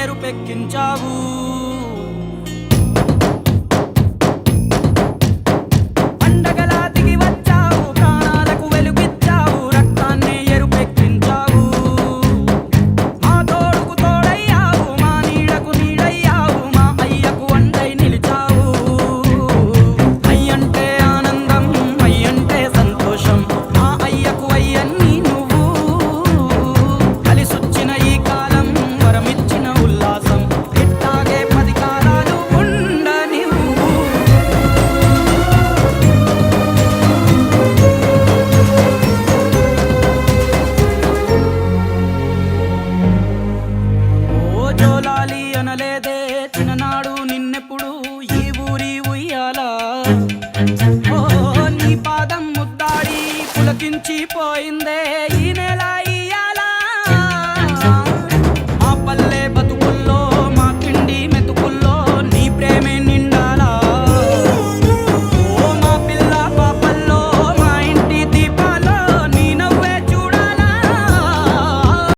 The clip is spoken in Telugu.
ఎరుపెక్కించావు. పండగలా దిగి వచ్చావు, ప్రాణాలకు వెలుగిచ్చావు, రక్తాన్ని ఎరుపెక్కించావు. మా తోడుకు తోడయ్యావు, మా నీడకు నీడయ్యావు, మా అయ్యకు అండై నిలిచావు. అయ్యంటే ఆనందం, అయ్యంటే సంతోషం, మా అయ్యకు అయ్యన్ని నువ్వు. కలిసొచ్చిన ఈ కాలం వరమిచ్చిన ఉల్లాసం, ఇట్టాగే 10 కాలాలు ఉండనివ్వు. ఓ జోలాలి అనలేదే చిన్ననాడు నిన్నెప్పుడు ఈ ఊరి ఉయ్యాల. ఓ నీ పాదం ముద్దాడి పులకించిపోయిందే ఈ నేల